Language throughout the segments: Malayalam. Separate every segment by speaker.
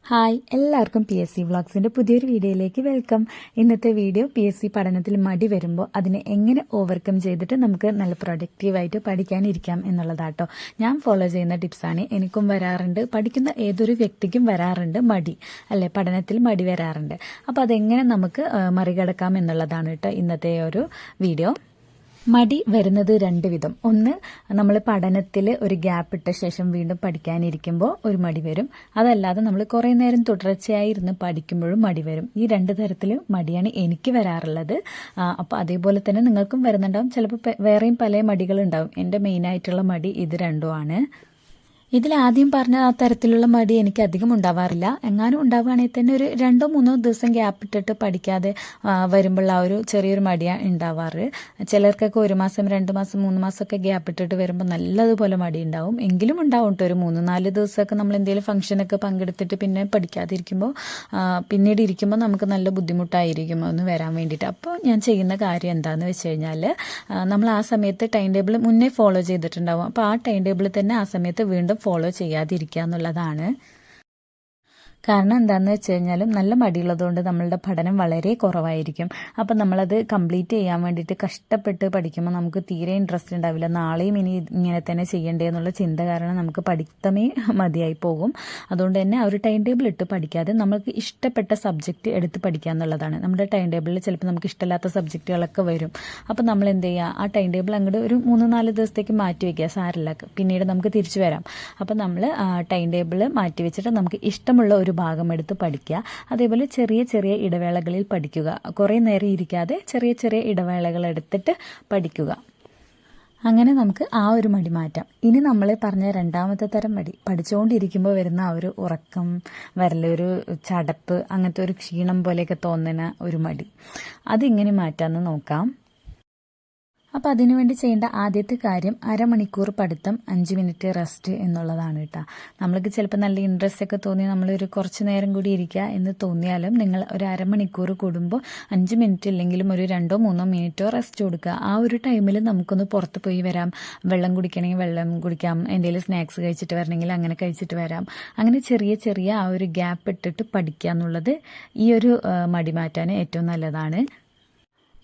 Speaker 1: ഹായ്, എല്ലാവർക്കും PSC വ്ളോഗ്സിൻ്റെ പുതിയൊരു വീഡിയോയിലേക്ക് വെൽക്കം. ഇന്നത്തെ വീഡിയോ PSC പഠനത്തിൽ മടി വരുമ്പോൾ അതിനെ എങ്ങനെ ഓവർകം ചെയ്തിട്ട് നമുക്ക് നല്ല പ്രൊഡക്റ്റീവായിട്ട് പഠിക്കാനിരിക്കാം എന്നുള്ളതാട്ടോ. ഞാൻ ഫോളോ ചെയ്യുന്ന ടിപ്സാണ്. എനിക്കും വരാറുണ്ട്, പഠിക്കുന്ന ഏതൊരു വ്യക്തിക്കും വരാറുണ്ട് മടി, അല്ലേ? പഠനത്തിൽ മടി വരാറുണ്ട്. അപ്പോൾ അതെങ്ങനെ നമുക്ക് മറികടക്കാം എന്നുള്ളതാണ് കേട്ടോ ഇന്നത്തെ ഒരു വീഡിയോ. മടി വരുന്നത് രണ്ട് വിധം. ഒന്ന്, നമ്മൾ പഠനത്തിൽ ഒരു ഗ്യാപ്പ് ഇട്ട ശേഷം വീണ്ടും പഠിക്കാനിരിക്കുമ്പോൾ ഒരു മടി വരും. അതല്ലാതെ നമ്മൾ കുറേ നേരം തുടർച്ചയായി ഇരുന്ന് പഠിക്കുമ്പോഴും മടി വരും. ഈ രണ്ട് തരത്തിൽ മടിയാണ് എനിക്ക് വരാറുള്ളത്. അപ്പോൾ അതേപോലെ തന്നെ നിങ്ങൾക്കും വരുന്നുണ്ടാവും. ചിലപ്പോൾ വേറെയും പല മടികളുണ്ടാവും. എൻ്റെ മെയിനായിട്ടുള്ള മടി ഇത് രണ്ടുമാണ്. ഇതിലാദ്യം പറഞ്ഞ ആ തരത്തിലുള്ള മടി എനിക്ക് അധികം ഉണ്ടാവാറില്ല. എങ്ങാനും ഉണ്ടാവുകയാണെങ്കിൽ തന്നെ ഒരു 2-3 ദിവസം ഗ്യാപ്പ് ഇട്ടിട്ട് പഠിക്കാതെ വരുമ്പോൾ ആ ഒരു ചെറിയൊരു മടിയാണ് ഉണ്ടാവാറ്. ചിലർക്കൊക്കെ 1 മാസം 2 മാസം 3 മാസമൊക്കെ ഗ്യാപ്പ് ഇട്ടിട്ട് വരുമ്പോൾ നല്ലതുപോലെ മടി ഉണ്ടാവും. എങ്കിലും ഉണ്ടാവും കേട്ടോ. ഒരു 3-4 ദിവസമൊക്കെ നമ്മൾ എന്തെങ്കിലും ഫംഗ്ഷനൊക്കെ പങ്കെടുത്തിട്ട് പിന്നെ പഠിക്കാതിരിക്കുമ്പോൾ പിന്നീട് ഇരിക്കുമ്പോൾ നമുക്ക് നല്ല ബുദ്ധിമുട്ടായിരിക്കും ഒന്ന് വരാൻ വേണ്ടിയിട്ട്. അപ്പോൾ ഞാൻ ചെയ്യുന്ന കാര്യം എന്താണെന്ന് വെച്ച് കഴിഞ്ഞാൽ, നമ്മൾ ആ സമയത്ത് ടൈം ടേബിൾ മുന്നേ ഫോളോ ചെയ്തിട്ടുണ്ടാവും. അപ്പോൾ ആ ടൈം ടേബിൾ തന്നെ ആ സമയത്ത് വീണ്ടും ഫോളോ ചെയ്യാതിരിക്കുക എന്നുള്ളതാണ്. കാരണം എന്താണെന്ന് വെച്ച് കഴിഞ്ഞാലും നല്ല മടിയുള്ളതുകൊണ്ട് നമ്മളുടെ പഠനം വളരെ കുറവായിരിക്കും. അപ്പം നമ്മളത് കംപ്ലീറ്റ് ചെയ്യാൻ വേണ്ടിയിട്ട് കഷ്ടപ്പെട്ട് പഠിക്കുമ്പോൾ നമുക്ക് തീരെ ഇൻട്രസ്റ്റ് ഉണ്ടാവില്ല. നാളെയും ഇനി ഇങ്ങനെ തന്നെ ചെയ്യണ്ടേ എന്നുള്ള ചിന്ത കാരണം നമുക്ക് പഠിത്തമേ മതിയായി പോകും. അതുകൊണ്ട് തന്നെ ആ ഒരു ടൈം ടേബിൾ ഇട്ട് പഠിക്കാതെ നമുക്ക് ഇഷ്ടപ്പെട്ട സബ്ജക്റ്റ് എടുത്ത് പഠിക്കുക എന്നുള്ളതാണ്. നമ്മുടെ ടൈം ടേബിളിൽ ചിലപ്പോൾ നമുക്ക് ഇഷ്ടമില്ലാത്ത സബ്ജക്റ്റുകളൊക്കെ വരും. അപ്പം നമ്മൾ എന്ത് ചെയ്യുക, ആ ടൈം ടേബിൾ അങ്ങോട്ട് ഒരു 3-4 ദിവസത്തേക്ക് മാറ്റി വയ്ക്കുക. സാരമില്ല, പിന്നീട് നമുക്ക് തിരിച്ചു വരാം. അപ്പം നമ്മൾ ടൈം ടേബിൾ മാറ്റി വെച്ചിട്ട് നമുക്ക് ഇഷ്ടമുള്ള ഒരു ഭാഗം എടുത്ത് പഠിക്കുക. അതേപോലെ ചെറിയ ചെറിയ ഇടവേളകളിൽ പഠിക്കുക. കുറേ നേരം ഇരിക്കാതെ ചെറിയ ചെറിയ ഇടവേളകൾ എടുത്തിട്ട് പഠിക്കുക. അങ്ങനെ നമുക്ക് ആ ഒരു മടി മാറ്റാം. ഇനി നമ്മൾ പറഞ്ഞ രണ്ടാമത്തെ തരം മടി, പഠിച്ചുകൊണ്ടിരിക്കുമ്പോൾ വരുന്ന ആ ഒരു ഉറക്കം വരലൊരു ചടപ്പ്, അങ്ങനത്തെ ഒരു ക്ഷീണം പോലെയൊക്കെ തോന്നുന്ന ഒരു മടി, അതിങ്ങനെ മാറ്റാമെന്ന് നോക്കാം. അപ്പോൾ അതിനുവേണ്ടി ചെയ്യേണ്ട ആദ്യത്തെ കാര്യം അരമണിക്കൂർ പഠിത്തം, 5 മിനിറ്റ് റെസ്റ്റ് എന്നുള്ളതാണ് കേട്ടോ. നമ്മൾക്ക് ചിലപ്പോൾ നല്ല ഇൻട്രസ്റ്റ് ഒക്കെ തോന്നി നമ്മളൊരു കുറച്ച് നേരം കൂടി ഇരിക്കുക എന്ന് തോന്നിയാലും നിങ്ങൾ ഒരു അരമണിക്കൂർ കൂടുമ്പോൾ 5 മിനിറ്റ് ഇല്ലെങ്കിലും ഒരു 2-3 മിനിറ്റോ റെസ്റ്റ് കൊടുക്കുക. ആ ഒരു ടൈമിൽ നമുക്കൊന്ന് പുറത്ത് പോയി വരാം. വെള്ളം കുടിക്കണമെങ്കിൽ വെള്ളം കുടിക്കാം, എന്തെങ്കിലും സ്നാക്സ് കഴിച്ചിട്ട് വരണമെങ്കിൽ അങ്ങനെ കഴിച്ചിട്ട് വരാം. അങ്ങനെ ചെറിയ ചെറിയ ആ ഒരു ഗ്യാപ്പ് ഇട്ടിട്ട് പഠിക്കുക എന്നുള്ളത് ഈ ഒരു മടി മാറ്റാൻ ഏറ്റവും നല്ലതാണ്.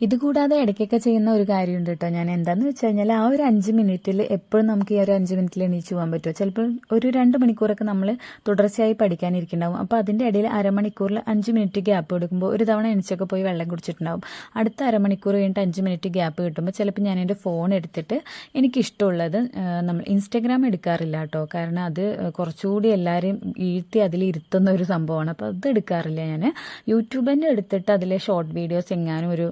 Speaker 1: ഇതുകൂടാതെ ഇടയ്ക്കൊക്കെ ചെയ്യുന്ന ഒരു കാര്യമുണ്ട് കേട്ടോ. ഞാൻ എന്താണെന്ന് വെച്ച് കഴിഞ്ഞാൽ, ആ ഒരു 5 മിനിറ്റിൽ എപ്പോഴും നമുക്ക് ഈ ഒരു 5 മിനിറ്റിൽ എണീച്ച് പോകാൻ പറ്റുമോ? ചിലപ്പോൾ ഒരു 2 മണിക്കൂറൊക്കെ നമ്മൾ തുടർച്ചയായി പഠിക്കാനിരിക്കുന്നുണ്ടാവും. അപ്പോൾ അതിൻ്റെ ഇടയിൽ അരമണിക്കൂറിൽ 5 മിനിറ്റ് ഗ്യാപ്പ് കൊടുക്കുമ്പോൾ ഒരു തവണ എണീച്ചൊക്കെ പോയി വെള്ളം കുടിച്ചിട്ടുണ്ടാവും. അടുത്ത അരമണിക്കൂർ കഴിഞ്ഞിട്ട് 5 മിനിറ്റ് ഗ്യാപ്പ് കിട്ടുമ്പോൾ ചിലപ്പോൾ ഞാൻ എൻ്റെ ഫോൺ എടുത്തിട്ട് എനിക്കിഷ്ടമുള്ളത്, നമ്മൾ ഇൻസ്റ്റഗ്രാം എടുക്കാറില്ല കേട്ടോ. കാരണം അത് കുറച്ചുകൂടി എല്ലാവരെയും വീഴ്ത്തി അതിലിരുത്തുന്ന ഒരു സംഭവമാണ്. അപ്പോൾ അത് എടുക്കാറില്ല ഞാൻ. യൂട്യൂബ് തന്നെ എടുത്തിട്ട് അതിലെ ഷോർട്ട് വീഡിയോസ് എങ്ങാനും ഒരു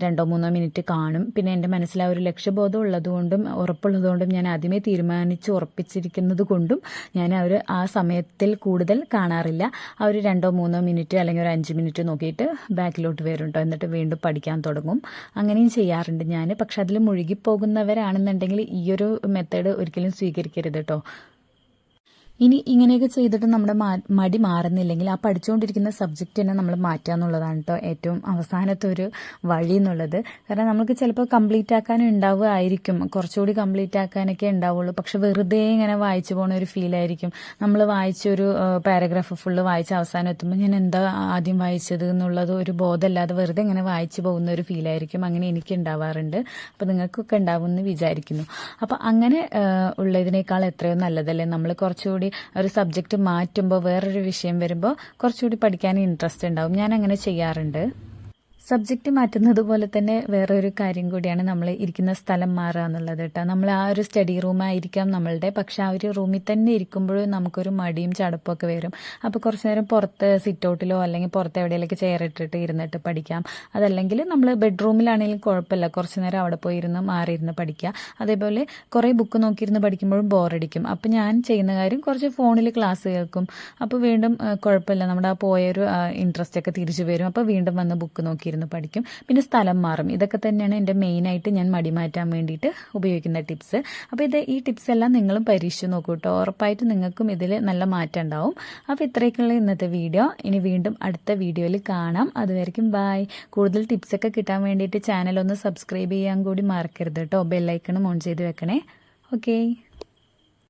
Speaker 1: 2-3 മിനിറ്റ് കാണും. പിന്നെ എൻ്റെ മനസ്സിൽ ആ ഒരു ലക്ഷ്യബോധം ഉള്ളതുകൊണ്ടും ഉറപ്പുള്ളതുകൊണ്ടും ഞാൻ ആദ്യമേ തീരുമാനിച്ച് ഉറപ്പിച്ചിരിക്കുന്നത് കൊണ്ടും ഞാൻ ആ സമയത്തിൽ കൂടുതൽ കാണാറില്ല. ആ ഒരു 2-3 മിനിറ്റ് അല്ലെങ്കിൽ ഒരു 5 മിനിറ്റ് നോക്കിയിട്ട് ബാക്കിലോട്ട് വരും കേട്ടോ. എന്നിട്ട് വീണ്ടും പഠിക്കാൻ തുടങ്ങും. അങ്ങനെയും ചെയ്യാറുണ്ട് ഞാൻ. പക്ഷെ അതിൽ മുഴുകിപ്പോകുന്നവരാണെന്നുണ്ടെങ്കിൽ ഈ ഒരു മെത്തേഡ് ഒരിക്കലും സ്വീകരിക്കരുത് കേട്ടോ. ഇനി ഇങ്ങനെയൊക്കെ ചെയ്തിട്ട് നമ്മുടെ മടി മാറുന്നില്ലെങ്കിൽ ആ പഠിച്ചുകൊണ്ടിരിക്കുന്ന സബ്ജക്റ്റ് തന്നെ നമ്മൾ മാറ്റുക എന്നുള്ളതാണ് കേട്ടോ ഏറ്റവും അവസാനത്തെ ഒരു വഴി എന്നുള്ളത്. കാരണം നമുക്ക് ചിലപ്പോൾ കംപ്ലീറ്റ് ആക്കാനും ഉണ്ടാവുമായിരിക്കും, കുറച്ചുകൂടി കംപ്ലീറ്റ് ആക്കാനൊക്കെ ഉണ്ടാവുള്ളൂ. പക്ഷെ വെറുതെ ഇങ്ങനെ വായിച്ചു പോകുന്ന ഒരു ഫീലായിരിക്കും. നമ്മൾ വായിച്ചൊരു പാരഗ്രാഫ് ഫുള്ള് വായിച്ച് അവസാനം എത്തുമ്പോൾ ഞാൻ എന്താ ആദ്യം വായിച്ചത് എന്നുള്ളത് ഒരു ബോധമല്ലാതെ വെറുതെ ഇങ്ങനെ വായിച്ചു പോകുന്ന ഒരു ഫീലായിരിക്കും. അങ്ങനെ എനിക്ക് ഉണ്ടാവാറുണ്ട്. അപ്പോൾ നിങ്ങൾക്കൊക്കെ ഉണ്ടാവുമെന്ന് വിചാരിക്കുന്നു. അപ്പോൾ അങ്ങനെ ഉള്ളതിനേക്കാൾ എത്രയോ നല്ലതല്ലേ നമ്മൾ കുറച്ചുകൂടി ഒരു സബ്ജക്റ്റ് മാറ്റുമ്പോൾ വേറൊരു വിഷയം വരുമ്പോൾ കുറച്ചുകൂടി പഠിക്കാൻ ഇൻട്രസ്റ്റ് ഉണ്ടാവും. ഞാൻ അങ്ങനെ ചെയ്യാറുണ്ട്. സബ്ജക്റ്റ് മാറ്റുന്നത് പോലെ തന്നെ വേറൊരു കാര്യം കൂടിയാണ് നമ്മൾ ഇരിക്കുന്ന സ്ഥലം മാറുക എന്നുള്ളത് കേട്ടോ. നമ്മൾ ആ ഒരു സ്റ്റഡി റൂമായിരിക്കാം നമ്മളുടെ, പക്ഷെ ആ ഒരു റൂമിൽ തന്നെ ഇരിക്കുമ്പോഴും നമുക്കൊരു മടിയും ചടപ്പും ഒക്കെ വരും. അപ്പോൾ കുറച്ച് നേരം പുറത്ത് സിറ്റ് ഔട്ടിലോ അല്ലെങ്കിൽ പുറത്ത് എവിടെയെങ്കിലൊക്കെ ചെയർ ഇട്ടിട്ട് ഇരുന്നിട്ട് പഠിക്കാം. അതല്ലെങ്കിൽ നമ്മൾ ബെഡ്റൂമിലാണെങ്കിലും കുഴപ്പമില്ല, കുറച്ച് നേരം അവിടെ പോയി ഇരുന്ന് മാറിയിരുന്ന് പഠിക്കുക. അതേപോലെ കുറേ ബുക്ക് നോക്കിയിരുന്ന് പഠിക്കുമ്പോഴും ബോറടിക്കും. അപ്പോൾ ഞാൻ ചെയ്യുന്ന കാര്യം കുറച്ച് ഫോണിൽ ക്ലാസ് കേൾക്കും. അപ്പോൾ വീണ്ടും കുഴപ്പമില്ല, നമ്മുടെ ആ പോയൊരു ഇൻട്രസ്റ്റ് ഒക്കെ തിരിച്ചു വരും. അപ്പോൾ വീണ്ടും വന്ന് ബുക്ക് നോക്കിയിരുന്നു പഠിക്കും. പിന്നെ സ്ഥലം മാറും. ഇതൊക്കെ തന്നെയാണ് എൻ്റെ മെയിനായിട്ട് ഞാൻ മടി മാറ്റാൻ വേണ്ടിയിട്ട് ഉപയോഗിക്കുന്ന ടിപ്സ്. അപ്പോൾ ഈ ടിപ്സ് എല്ലാം നിങ്ങളും പരീക്ഷിച്ച് നോക്കൂ കേട്ടോ. ഉറപ്പായിട്ട് നിങ്ങൾക്കും ഇതിൽ നല്ല മാറ്റം ഉണ്ടാവും. അപ്പോൾ ഇത്രയൊക്കെയുള്ള ഇന്നത്തെ വീഡിയോ. ഇനി വീണ്ടും അടുത്ത വീഡിയോയിൽ കാണാം. അതുവരെയ്ക്കും ബൈ. കൂടുതൽ ടിപ്സൊക്കെ കിട്ടാൻ വേണ്ടിയിട്ട് ചാനൽ ഒന്ന് സബ്സ്ക്രൈബ് ചെയ്യാൻ കൂടി മറക്കരുത് കേട്ടോ. ബെല്ലൈക്കണും ഓൺ ചെയ്ത് വെക്കണേ. ഓക്കെ.